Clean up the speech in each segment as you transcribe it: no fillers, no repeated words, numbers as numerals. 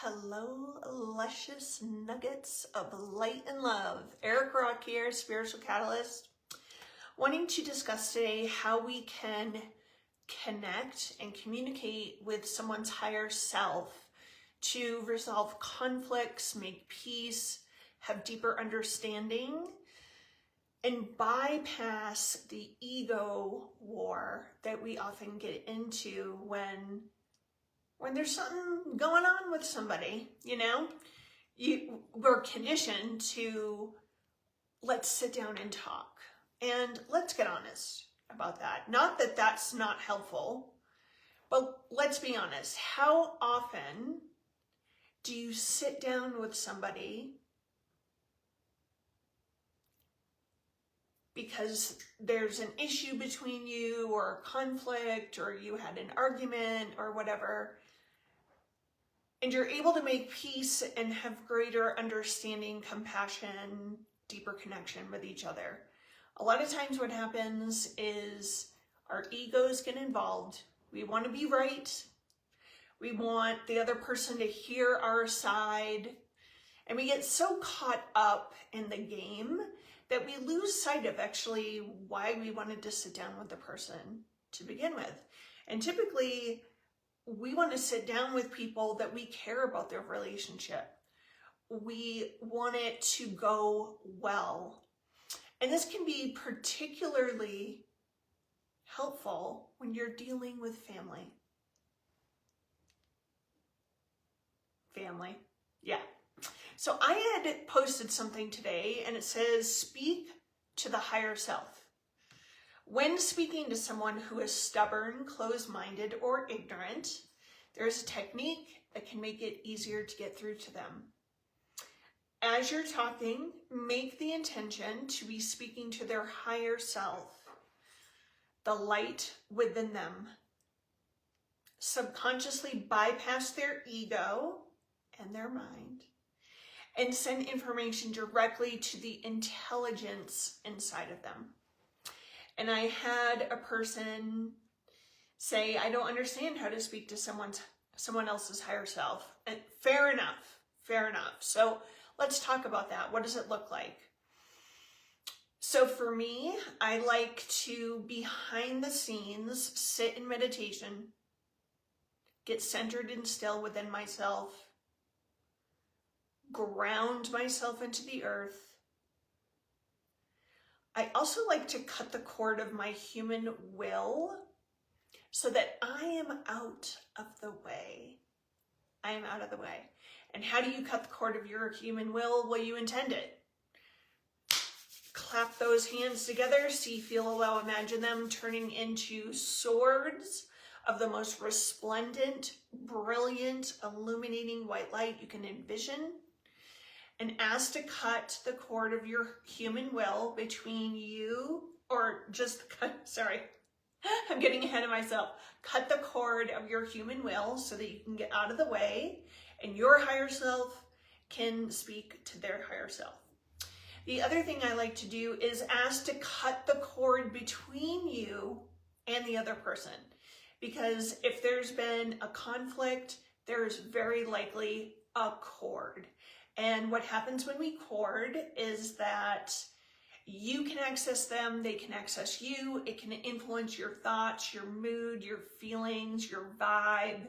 Hello, luscious nuggets of light and love. Eric Rock here, Spiritual Catalyst, wanting to discuss today how we can connect and communicate with someone's higher self to resolve conflicts, make peace, have deeper understanding, and bypass the ego war that we often get into when there's something going on with somebody. We're conditioned to, let's sit down and talk and let's get honest about that. Not that that's not helpful, but let's be honest. How often do you sit down with somebody because there's an issue between you or a conflict or you had an argument or whatever, and you're able to make peace and have greater understanding, compassion, deeper connection with each other? A lot of times what happens is our egos get involved. We want to be right. We want the other person to hear our side. And we get so caught up in the game that we lose sight of actually why we wanted to sit down with the person to begin with. And typically, we want to sit down with people that we care about their relationship. We want it to go well. And this can be particularly helpful when you're dealing with family. Family, yeah. So I had posted something today and it says, speak to the higher self. When speaking to someone who is stubborn, closed-minded, or ignorant, there's a technique that can make it easier to get through to them. As you're talking, make the intention to be speaking to their higher self, the light within them. Subconsciously bypass their ego and their mind and send information directly to the intelligence inside of them. And I had a person say, I don't understand how to speak to someone else's higher self. And fair enough. So let's talk about that. What does it look like? So for me, I like to, behind the scenes, sit in meditation, get centered and still within myself, ground myself into the earth. I also like to cut the cord of my human will so that I am out of the way. I am out of the way. And how do you cut the cord of your human will? Well, you intend it. Clap those hands together, see, feel, allow, imagine them turning into swords of the most resplendent, brilliant, illuminating white light you can envision. And ask to cut the cord of your human will between you, or just cut, sorry, I'm getting ahead of myself. Cut the cord of your human will so that you can get out of the way and your higher self can speak to their higher self. The other thing I like to do is ask to cut the cord between you and the other person. Because if there's been a conflict, there's very likely a cord. And what happens when we cord is that you can access them, they can access you, it can influence your thoughts, your mood, your feelings, your vibe,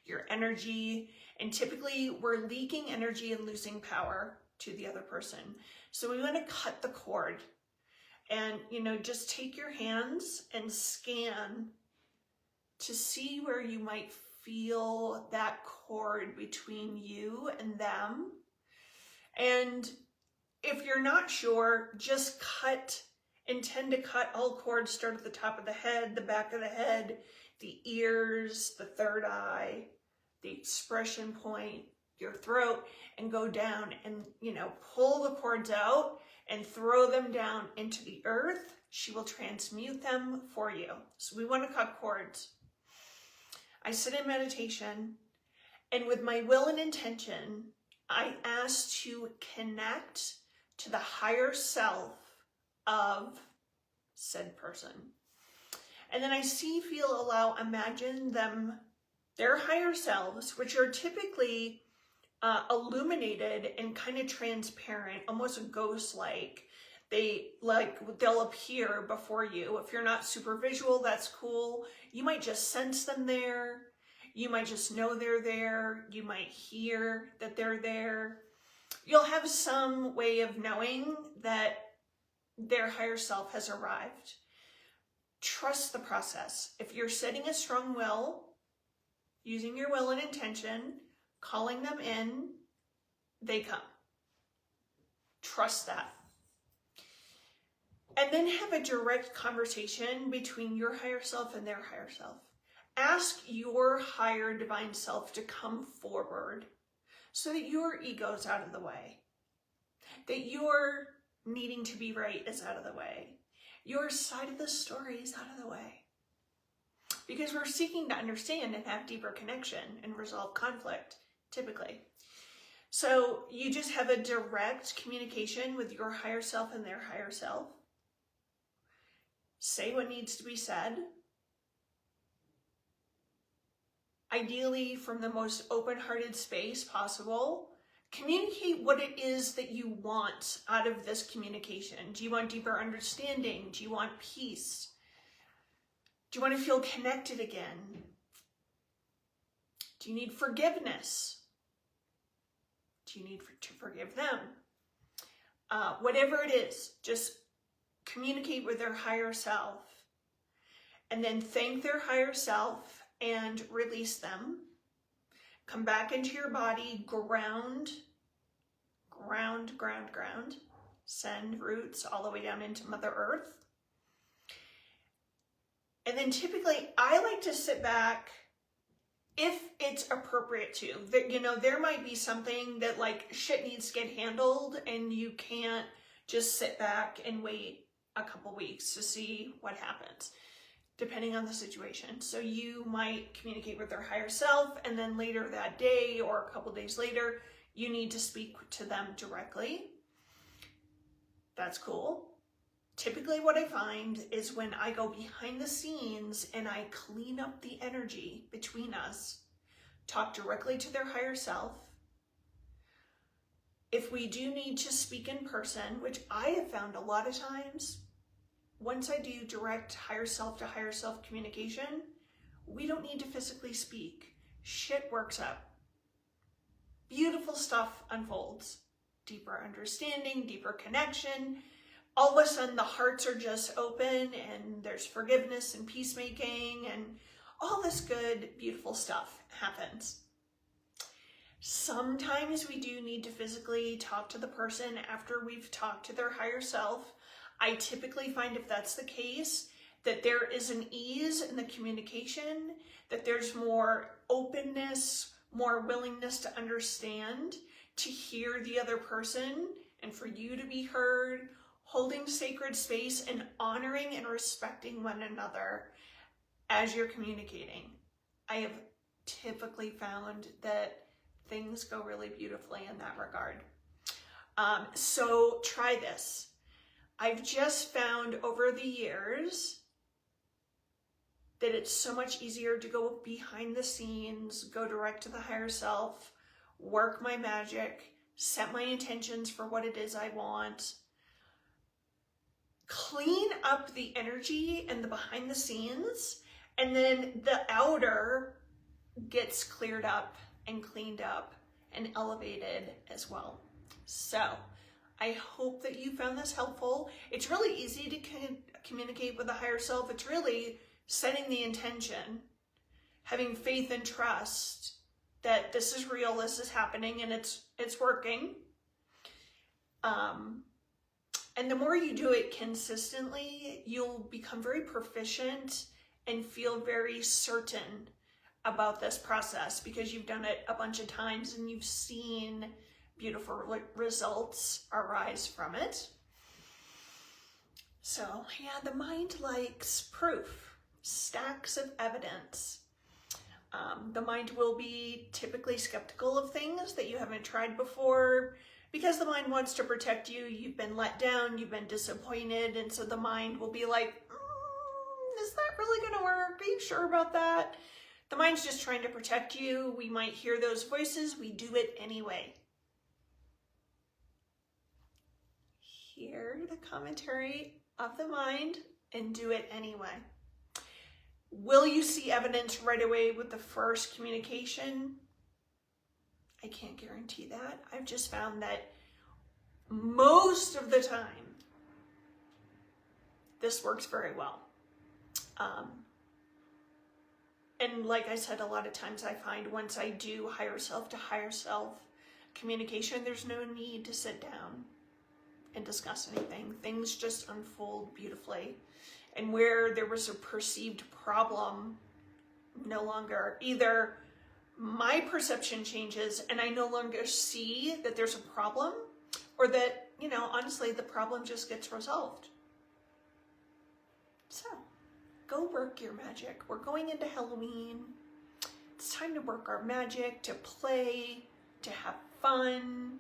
your energy. And typically we're leaking energy and losing power to the other person. So we want to cut the cord and, just take your hands and scan to see where you might feel that cord between you and them. And if you're not sure, just intend to cut all cords, start at the top of the head, the back of the head, the ears, the third eye, the expression point, your throat, and go down and, pull the cords out and throw them down into the earth. She will transmute them for you. So we want to cut cords. I sit in meditation, and with my will and intention, I ask to connect to the higher self of said person. And then I see, feel, allow, imagine them, their higher selves, which are typically illuminated and kind of transparent, almost ghost-like. They'll appear before you. If you're not super visual, that's cool. You might just sense them there. You might just know they're there. You might hear that they're there. You'll have some way of knowing that their higher self has arrived. Trust the process. If you're setting a strong will, using your will and intention, calling them in, they come. Trust that. And then have a direct conversation between your higher self and their higher self. Ask your higher divine self to come forward so that your ego's out of the way, that your needing to be right is out of the way, your side of the story is out of the way. Because we're seeking to understand and have deeper connection and resolve conflict, typically. So you just have a direct communication with your higher self and their higher self. Say what needs to be said. Ideally, from the most open-hearted space possible. Communicate what it is that you want out of this communication. Do you want deeper understanding? Do you want peace? Do you want to feel connected again? Do you need forgiveness? Do you need to forgive them? Whatever it is, just communicate with their higher self. And then thank their higher self and release them. Come back into your body, ground. Send roots all the way down into Mother Earth. And then typically, I like to sit back if it's appropriate to. There might be something that shit needs to get handled and you can't just sit back and wait a couple weeks to see what happens, depending on the situation. So you might communicate with their higher self, and then later that day or a couple days later, you need to speak to them directly. That's cool. Typically what I find is when I go behind the scenes and I clean up the energy between us, talk directly to their higher self. If we do need to speak in person, which I have found a lot of times, once I do direct higher self to higher self communication, we don't need to physically speak. Shit works out. Beautiful stuff unfolds. Deeper understanding, deeper connection. All of a sudden the hearts are just open and there's forgiveness and peacemaking and all this good, beautiful stuff happens. Sometimes we do need to physically talk to the person after we've talked to their higher self. I typically find, if that's the case, that there is an ease in the communication, that there's more openness, more willingness to understand, to hear the other person, and for you to be heard, holding sacred space and honoring and respecting one another as you're communicating. I have typically found that things go really beautifully in that regard. So try this. I've just found over the years that it's so much easier to go behind the scenes, go direct to the higher self, work my magic, set my intentions for what it is I want, clean up the energy and the behind the scenes, and then the outer gets cleared up and cleaned up and elevated as well. So I hope that you found this helpful. It's really easy to communicate with the higher self. It's really setting the intention, having faith and trust that this is real, this is happening, and it's working. And the more you do it consistently, you'll become very proficient and feel very certain about this process because you've done it a bunch of times and you've seen beautiful results arise from it. So yeah, the mind likes proof, stacks of evidence. The mind will be typically skeptical of things that you haven't tried before because the mind wants to protect you. You've been let down, you've been disappointed, and so the mind will be like, is that really gonna work? Are you sure about that? The mind's just trying to protect you. We might hear those voices. We do it anyway. Hear the commentary of the mind and do it anyway. Will you see evidence right away with the first communication? I can't guarantee that. I've just found that most of the time, this works very well. And like I said, a lot of times I find once I do higher self to higher self communication, there's no need to sit down and discuss anything. Things just unfold beautifully. And where there was a perceived problem, no longer, either my perception changes and I no longer see that there's a problem, or that, you know, honestly, the problem just gets resolved. So, go work your magic. We're going into Halloween. It's time to work our magic, to play, to have fun,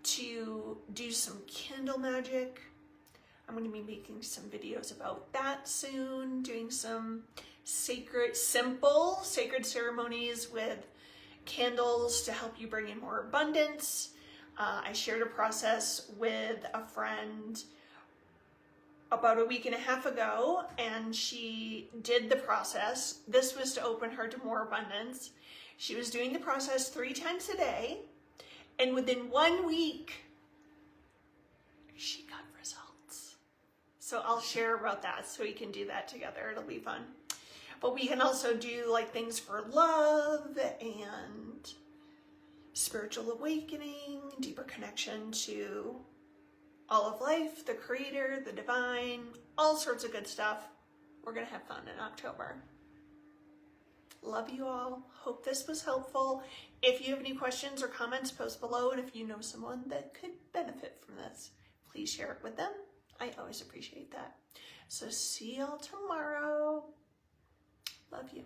to do some candle magic. I'm going to be making some videos about that soon, doing some simple sacred ceremonies with candles to help you bring in more abundance. I shared a process with a friend about a week and a half ago, and she did the process. This was to open her to more abundance. She was doing the process 3 times a day, and within 1 week, she got results. So I'll share about that so we can do that together. It'll be fun. But we can also do like things for love and spiritual awakening, deeper connection to all of life, the creator, the divine, all sorts of good stuff. We're going to have fun in October. Love you all. Hope this was helpful. If you have any questions or comments, post below. And if you know someone that could benefit from this, please share it with them. I always appreciate that. So see y'all tomorrow. Love you.